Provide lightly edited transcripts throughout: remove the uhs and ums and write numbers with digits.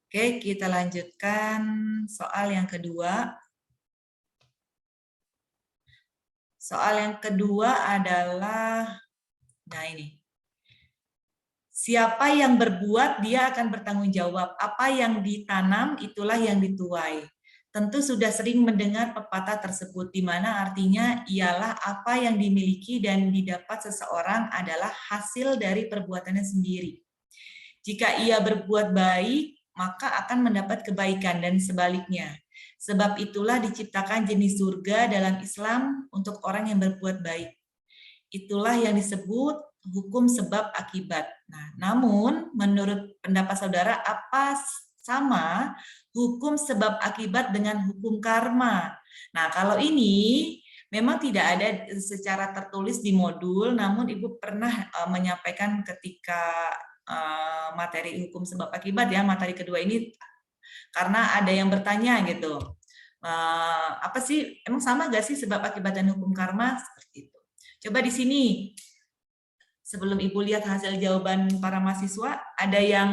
Oke, kita lanjutkan soal yang kedua. Soal yang kedua adalah, nah ini. Siapa yang berbuat, dia akan bertanggung jawab. Apa yang ditanam, itulah yang dituai. Tentu sudah sering mendengar pepatah tersebut, di mana artinya ialah apa yang dimiliki dan didapat seseorang adalah hasil dari perbuatannya sendiri. Jika ia berbuat baik, maka akan mendapat kebaikan dan sebaliknya. Sebab itulah diciptakan jenis surga dalam Islam untuk orang yang berbuat baik. Itulah yang disebut hukum sebab akibat. Nah, namun menurut pendapat saudara, apa sama hukum sebab akibat dengan hukum karma? Nah, kalau ini memang tidak ada secara tertulis di modul, namun Ibu pernah menyampaikan ketika materi hukum sebab akibat ya, materi kedua ini, karena ada yang bertanya gitu, apa sih, emang sama gak sih sebab akibat dan hukum karma? Seperti itu. Coba di sini, sebelum Ibu lihat hasil jawaban para mahasiswa, ada yang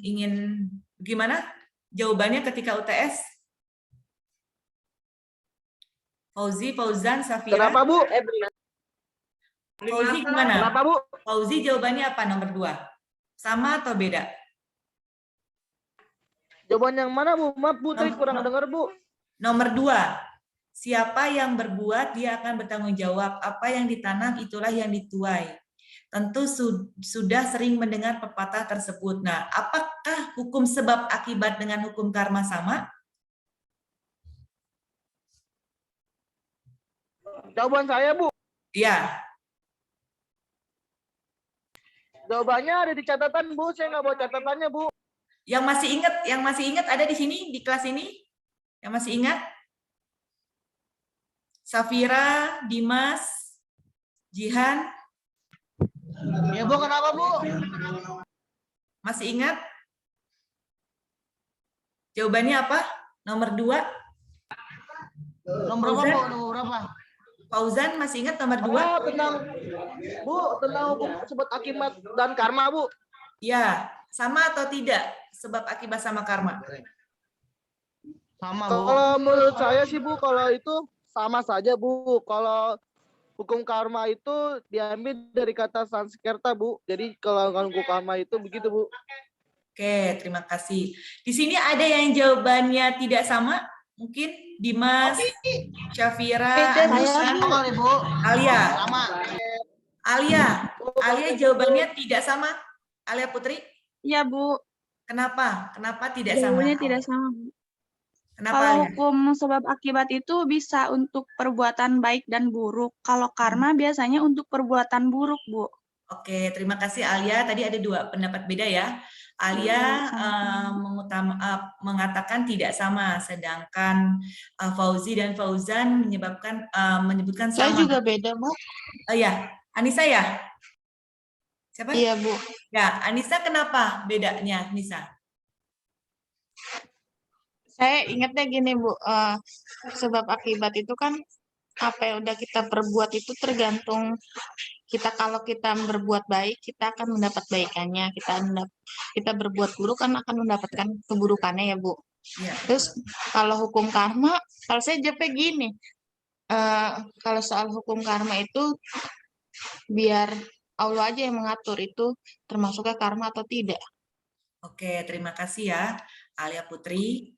ingin gimana jawabannya ketika UTS? Fauzi, Fauzan, Safira. Kenapa, Bu? Fauzi gimana? Kenapa, Bu? Fauzi jawabannya apa nomor 2? Sama atau beda? Jawaban yang mana, Bu? Maaf, Bu, tadi kurang dengar, Bu. Nomor 2. Siapa yang berbuat, dia akan bertanggung jawab. Apa yang ditanam, itulah yang dituai. Tentu sudah sering mendengar pepatah tersebut. Nah, apakah hukum sebab akibat dengan hukum karma sama? Jawaban saya, Bu. Iya. Jawabannya ada di catatan, Bu. Saya nggak bawa catatannya, Bu. Yang masih ingat ada di sini, di kelas ini? Yang masih ingat? Safira, Dimas, Jihan. Ya, Bu, kenapa, Bu? Masih ingat? Jawabannya apa? Nomor 2. Nomor berapa, Bu? Nomor berapa? Fauzan masih ingat nomor 2? Oh, tentang hukum sebab akibat dan karma, Bu. Ya, sama atau tidak sebab akibat sama karma? Sama, Bu. Kalau menurut saya sih, Bu, kalau itu sama saja, Bu. Kalau hukum karma itu diambil dari kata Sanskerta, Bu. Jadi kalau hukum karma itu begitu, Bu. Oke, terima kasih. Di sini ada yang jawabannya tidak sama? Mungkin Dimas, Syafira, Alia. Alia jawabannya tidak sama? Alia Putri? Iya, Bu. Kenapa? Kenapa tidak sama? Jawabannya tidak sama, Bu. Kenapa? Kalau hukum sebab akibat itu bisa untuk perbuatan baik dan buruk. Kalau karma biasanya untuk perbuatan buruk, Bu. Oke, terima kasih Alia. Tadi ada 2 pendapat beda ya. Alia mengatakan tidak sama, sedangkan Fauzi dan Fauzan menyebutkan sama. Saya juga beda, Bu. Oh ya, Anissa ya? Siapa? Iya, Bu. Ya, Anissa kenapa bedanya, Anissa? Saya ingatnya gini, Bu. Sebab akibat itu kan apa yang udah kita perbuat itu tergantung kita. Kalau kita berbuat baik, kita akan mendapat baikannya. Kita berbuat buruk kan akan mendapatkan keburukannya ya, Bu. Ya. Terus kalau hukum karma, kalau saya jawabnya gini, kalau soal hukum karma itu biar Allah aja yang mengatur itu termasuknya karma atau tidak. Oke, terima kasih ya Alia Putri.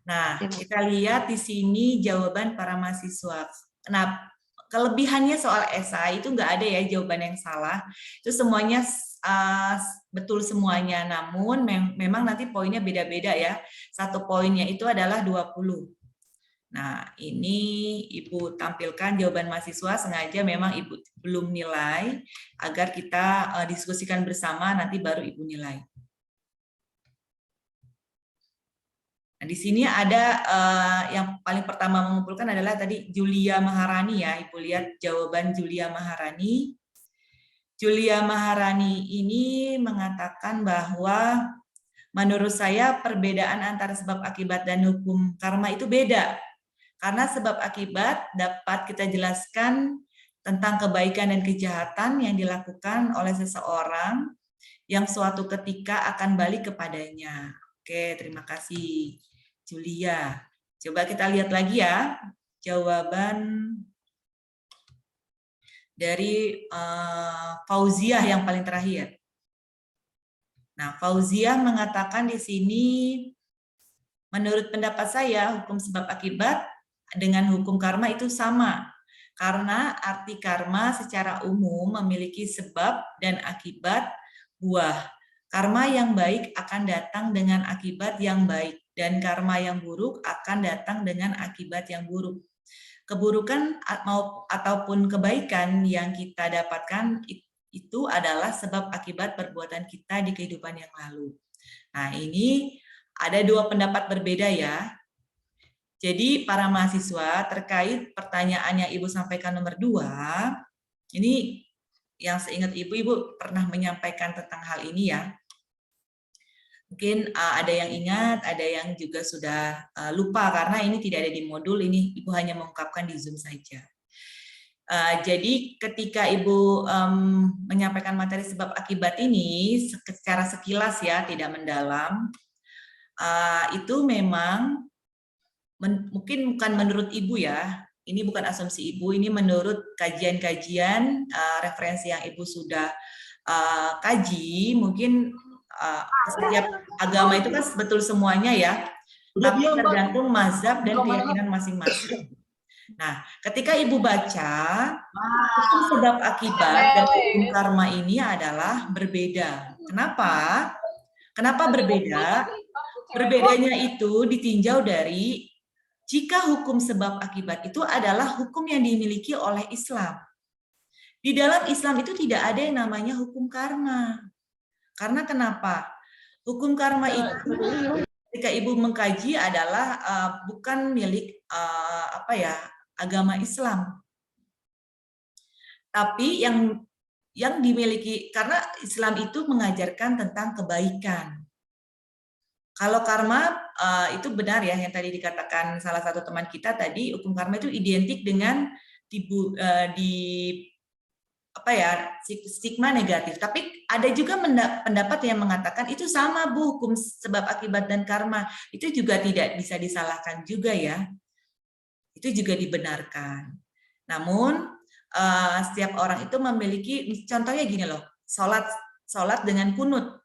Nah, kita lihat di sini jawaban para mahasiswa. Nah, kelebihannya soal esai itu nggak ada ya jawaban yang salah. Itu semuanya betul semuanya. Namun memang nanti poinnya beda-beda ya. Satu poinnya itu adalah 20. Nah, ini Ibu tampilkan jawaban mahasiswa, sengaja memang Ibu belum nilai agar kita diskusikan bersama, nanti baru Ibu nilai. Nah, di sini ada yang paling pertama mengumpulkan adalah tadi Julia Maharani ya. Ibu lihat jawaban Julia Maharani. Julia Maharani ini mengatakan bahwa menurut saya perbedaan antara sebab akibat dan hukum karma itu beda. Karena sebab akibat dapat kita jelaskan tentang kebaikan dan kejahatan yang dilakukan oleh seseorang yang suatu ketika akan balik kepadanya. Oke, terima kasih Julia. Coba kita lihat lagi ya jawaban dari Fauziah yang paling terakhir. Nah, Fauziah mengatakan di sini, menurut pendapat saya, hukum sebab akibat dengan hukum karma itu sama. Karena arti karma secara umum memiliki sebab dan akibat buah. Karma yang baik akan datang dengan akibat yang baik, dan karma yang buruk akan datang dengan akibat yang buruk. Keburukan ataupun kebaikan yang kita dapatkan itu adalah sebab akibat perbuatan kita di kehidupan yang lalu. Nah, ini ada dua pendapat berbeda ya. Jadi para mahasiswa terkait pertanyaan yang Ibu sampaikan nomor 2, ini yang seingat Ibu pernah menyampaikan tentang hal ini ya. Mungkin ada yang ingat, ada yang juga sudah lupa karena ini tidak ada di modul, ini Ibu hanya mengungkapkan di Zoom saja. Jadi ketika Ibu menyampaikan materi sebab akibat ini secara sekilas ya, tidak mendalam, itu memang mungkin bukan menurut Ibu ya, ini bukan asumsi Ibu, ini menurut kajian-kajian referensi yang Ibu sudah kaji, mungkin setiap agama itu kan betul semuanya ya, tapi tergantung mazhab dan keyakinan masing-masing. Nah, ketika Ibu baca, hukum sebab akibat dan hukum karma ini adalah berbeda. Kenapa? Kenapa berbeda? Berbedanya itu ditinjau dari jika hukum sebab akibat itu adalah hukum yang dimiliki oleh Islam. Di dalam Islam itu tidak ada yang namanya hukum karma. Karena kenapa? Hukum karma itu ketika Ibu mengkaji adalah bukan milik agama Islam. Tapi yang dimiliki, karena Islam itu mengajarkan tentang kebaikan. Kalau karma itu benar ya yang tadi dikatakan salah satu teman kita tadi, hukum karma itu identik dengan stigma negatif. Tapi ada juga pendapat yang mengatakan itu sama Bu, hukum sebab akibat dan karma. Itu juga tidak bisa disalahkan juga ya. Itu juga dibenarkan. Namun setiap orang itu memiliki, contohnya gini loh, sholat dengan kunut.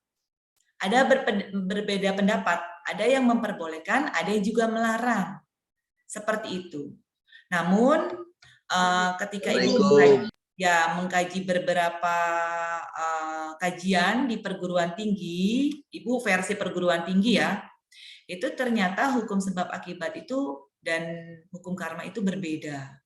Ada berbeda pendapat, ada yang memperbolehkan, ada yang juga melarang. Seperti itu. Namun ketika Ibu mengkaji beberapa kajian di perguruan tinggi, Ibu versi perguruan tinggi ya, itu ternyata hukum sebab akibat itu dan hukum karma itu berbeda.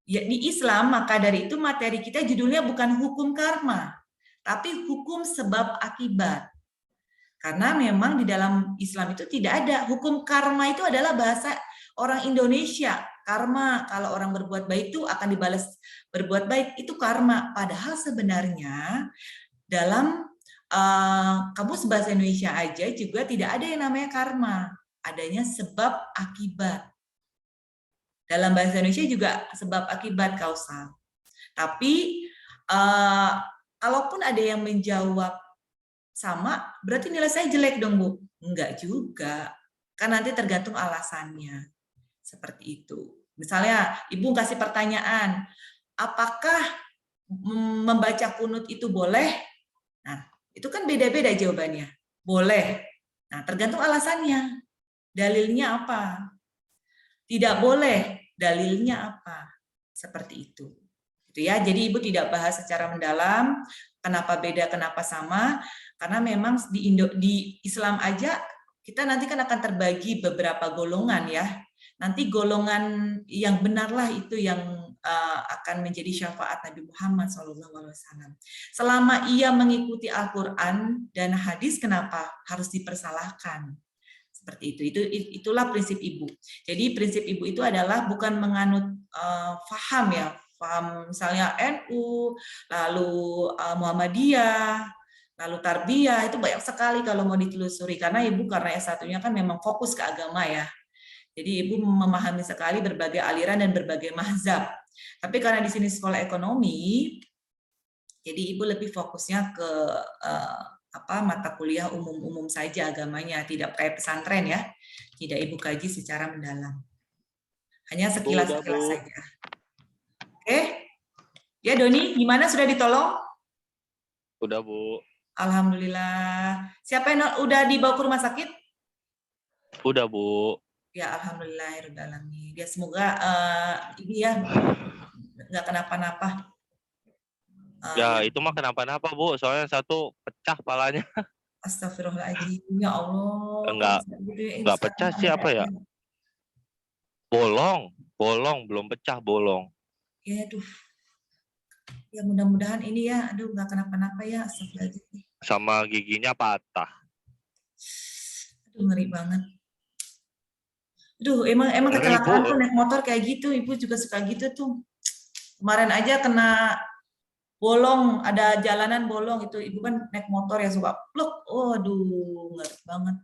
Ya, di Islam, maka dari itu materi kita judulnya bukan hukum karma, tapi hukum sebab akibat. Karena memang di dalam Islam itu tidak ada. Hukum karma itu adalah bahasa orang Indonesia. Karma, kalau orang berbuat baik itu akan dibalas berbuat baik, itu karma. Padahal sebenarnya dalam kamus bahasa Indonesia aja juga tidak ada yang namanya karma. Adanya sebab akibat. Dalam bahasa Indonesia juga sebab akibat kausal. Tapi kalaupun ada yang menjawab sama, berarti nilai saya jelek dong Bu? Enggak juga. Kan nanti tergantung alasannya. Seperti itu. Misalnya Ibu kasih pertanyaan, apakah membaca kunut itu boleh? Nah, itu kan beda-beda jawabannya. Boleh. Nah, tergantung alasannya. Dalilnya apa? Tidak boleh. Dalilnya apa? Seperti itu. Gitu ya. Jadi Ibu tidak bahas secara mendalam kenapa beda, kenapa sama, karena memang di Islam aja kita nanti kan akan terbagi beberapa golongan ya. Nanti golongan yang benarlah itu yang akan menjadi syafaat Nabi Muhammad SAW. Selama ia mengikuti Al-Quran dan hadis, kenapa harus dipersalahkan? Seperti itu. Itulah prinsip Ibu. Jadi prinsip Ibu itu adalah bukan menganut faham ya, paham misalnya NU, lalu Muhammadiyah, lalu Tarbiyah, itu banyak sekali kalau mau ditelusuri, karena Ibu karena S1-nya kan memang fokus ke agama ya. Jadi Ibu memahami sekali berbagai aliran dan berbagai mazhab. Tapi karena di sini sekolah ekonomi, jadi Ibu lebih fokusnya ke mata kuliah umum-umum saja agamanya, tidak kayak pesantren ya. Tidak Ibu kaji secara mendalam. Hanya sekilas-sekilas saja. Oke. Ya Doni, gimana sudah ditolong? Udah, Bu. Alhamdulillah. Siapa yang udah dibawa ke rumah sakit? Udah, Bu. Ya alhamdulillah. Ya semoga ini ya nggak kenapa-napa. Ya, itu mah kenapa-napa, Bu. Soalnya satu pecah palanya. Astagfirullahaladzim, ya Allah. Enggak pecah sih, apa ya? Bolong, belum pecah, bolong. Ya, aduh. Ya mudah-mudahan ini ya, aduh nggak kenapa-napa ya. Astagfirullahaladzim. Sama giginya patah. Aduh ngeri banget. Aduh, emang kecelakaan tuh naik motor kayak gitu, Ibu juga suka gitu tuh. Kemarin aja kena bolong, ada jalanan bolong itu, Ibu kan naik motor ya suka pluk. Oh, aduh, ngeri banget.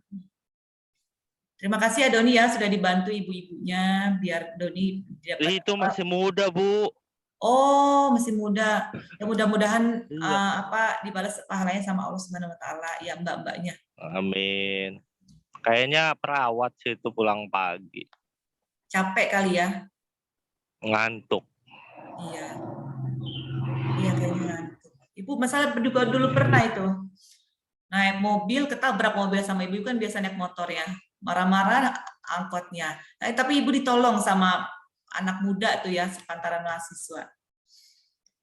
Terima kasih ya Doni ya sudah dibantu ibu-ibunya biar Doni dapat. Itu masih muda, Bu. Oh, masih muda. Ya mudah-mudahan dibalas pahalanya sama Allah Subhanahu wa taala ya mbak-mbaknya. Amin. Kayaknya perawat sih itu pulang pagi. Capek kali ya? Ngantuk. Iya. Iya kayaknya ngantuk. Ibu masalah juga dulu pernah itu. Naik mobil, ketabrak mobil sama ibu kan biasa naik motor ya. Marah-marah angkotnya. Nah, tapi ibu ditolong sama anak muda tuh ya, sepantaran mahasiswa.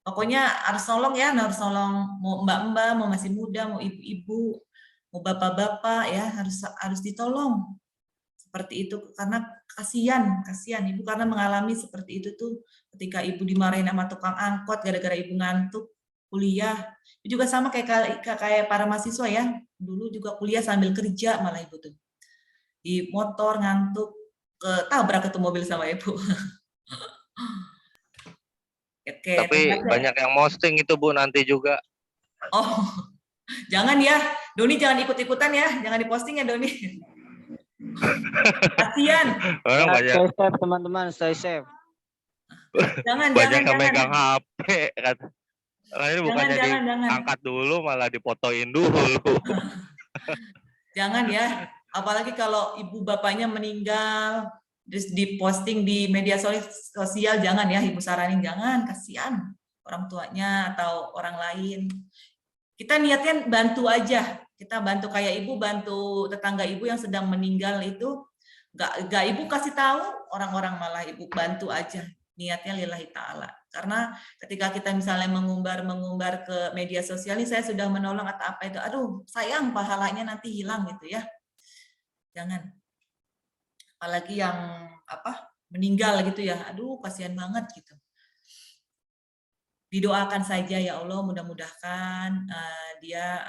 Pokoknya harus tolong ya, harus tolong mau mbak-mbak, mau masih muda, mau ibu-ibu, mau bapak-bapak ya, harus ditolong. Seperti itu karena kasihan ibu karena mengalami seperti itu tuh ketika ibu dimarahin sama tukang angkot gara-gara ibu ngantuk kuliah. Itu juga sama kayak para mahasiswa ya. Dulu juga kuliah sambil kerja malah ibu tuh. Di motor ngantuk ketabrak itu mobil sama ibu. Oke, tapi banyak yang posting itu, Bu, nanti juga. Oh, jangan ya. Doni jangan ikut-ikutan ya. Jangan diposting ya, Doni. Kasian. Orang banyak. Stay safe, teman-teman. Stay safe. Jangan. Yang megang HP. Ini bukannya jangan. diangkat dulu, malah dipotoin dulu. Jangan ya. Apalagi kalau ibu bapaknya meninggal, terus diposting di media sosial, jangan ya, ibu saranin jangan, kasihan orang tuanya atau orang lain. Kita niatnya bantu aja, kita bantu kayak ibu bantu tetangga ibu yang sedang meninggal itu, nggak ibu kasih tahu, orang-orang malah ibu bantu aja, niatnya lillahi ta'ala. Karena ketika kita misalnya mengumbar ke media sosial ini saya sudah menolong atau apa itu, aduh sayang pahalanya nanti hilang gitu ya. Jangan. Apalagi yang meninggal gitu ya, aduh kasihan banget gitu. Didoakan saja ya Allah, mudah-mudahan dia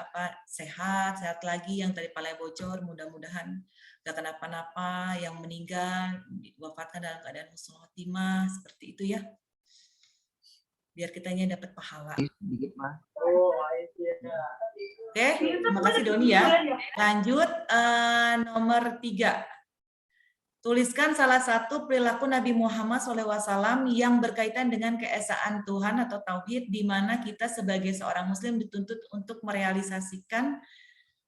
sehat lagi, yang tadi palanya bocor mudah-mudahan gak kenapa-napa, yang meninggal diwafatkan dalam keadaan husnul khotimah seperti itu ya. Biar kitanya dapat pahala. Oke, terima kasih Doni ya. Lanjut nomor 3. Tuliskan salah satu perilaku Nabi Muhammad SAW yang berkaitan dengan keesaan Tuhan atau tauhid, di mana kita sebagai seorang Muslim dituntut untuk merealisasikan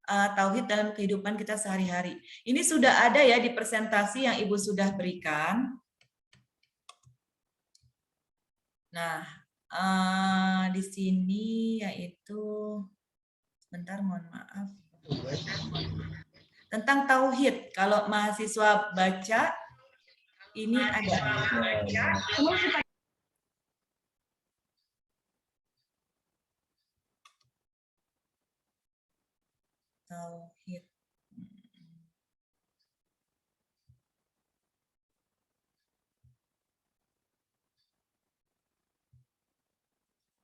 tauhid dalam kehidupan kita sehari-hari. Ini sudah ada ya di presentasi yang Ibu sudah berikan. Nah, di sini yaitu, sebentar mohon maaf. Tentang tauhid, kalau mahasiswa baca, ini ada. Tauhid.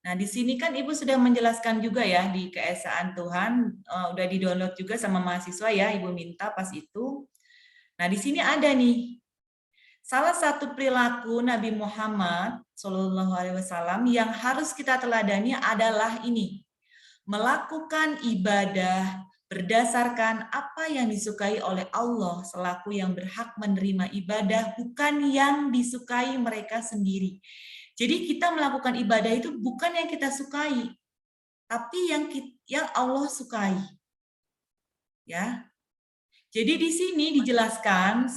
Nah, di sini kan Ibu sudah menjelaskan juga ya di keesaan Tuhan, udah di-download juga sama mahasiswa ya, Ibu minta pas itu. Nah, di sini ada nih, salah satu perilaku Nabi Muhammad SAW yang harus kita teladani adalah ini, melakukan ibadah berdasarkan apa yang disukai oleh Allah selaku yang berhak menerima ibadah, bukan yang disukai mereka sendiri. Jadi kita melakukan ibadah itu bukan yang kita sukai, tapi yang Allah sukai. Ya. Jadi di sini dijelaskan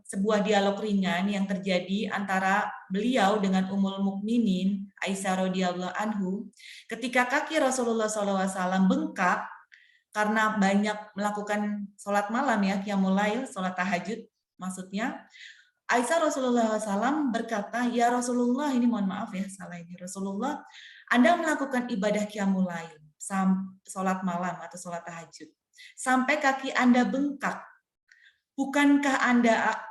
sebuah dialog ringan yang terjadi antara beliau dengan Ummul Mukminin Aisyah radhiyallahu anhu ketika kaki Rasulullah SAW bengkak karena banyak melakukan sholat malam ya, qiyamul lail, sholat tahajud maksudnya. Aisyah Rasulullah SAW berkata, ya Rasulullah, ini mohon maaf ya, salah ini. Rasulullah, Anda melakukan ibadah qiyamul lail, sholat malam atau sholat tahajud, sampai kaki Anda bengkak. Bukankah Anda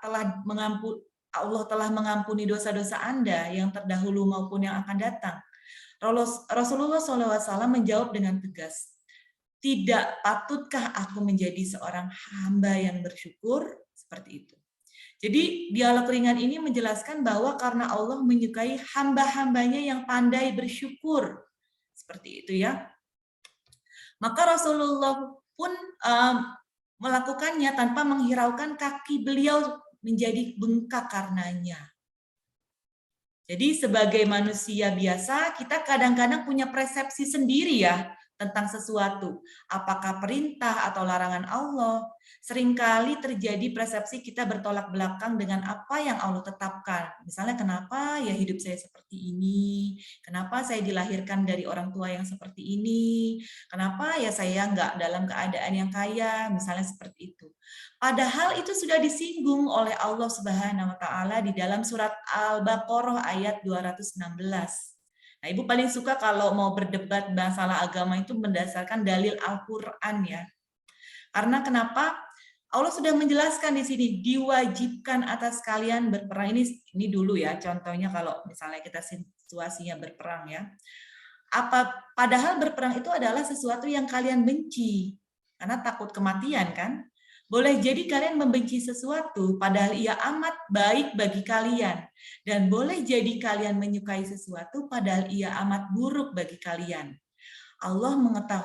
Allah telah mengampuni dosa-dosa Anda yang terdahulu maupun yang akan datang? Rasulullah SAW menjawab dengan tegas, tidak patutkah aku menjadi seorang hamba yang bersyukur? Seperti itu. Jadi dialog ringan ini menjelaskan bahwa karena Allah menyukai hamba-hambanya yang pandai bersyukur. Seperti itu ya. Maka Rasulullah pun melakukannya tanpa menghiraukan kaki beliau menjadi bengkak karenanya. Jadi sebagai manusia biasa, kita kadang-kadang punya persepsi sendiri ya tentang sesuatu. Apakah perintah atau larangan Allah? Seringkali terjadi persepsi kita bertolak belakang dengan apa yang Allah tetapkan. Misalnya, kenapa ya hidup saya seperti ini? Kenapa saya dilahirkan dari orang tua yang seperti ini? Kenapa ya saya nggak dalam keadaan yang kaya? Misalnya seperti itu. Padahal itu sudah disinggung oleh Allah Subhanahu wa taala di dalam surat Al-Baqarah ayat 216. Nah, Ibu paling suka kalau mau berdebat masalah agama itu berdasarkan dalil Al-Qur'an ya. Karena kenapa? Allah sudah menjelaskan di sini diwajibkan atas kalian berperang. Ini dulu ya contohnya kalau misalnya kita situasinya berperang ya. Padahal berperang itu adalah sesuatu yang kalian benci karena takut kematian kan? Boleh jadi kalian membenci sesuatu padahal ia amat baik bagi kalian, dan boleh jadi kalian menyukai sesuatu padahal ia amat buruk bagi kalian. Allah mengetahui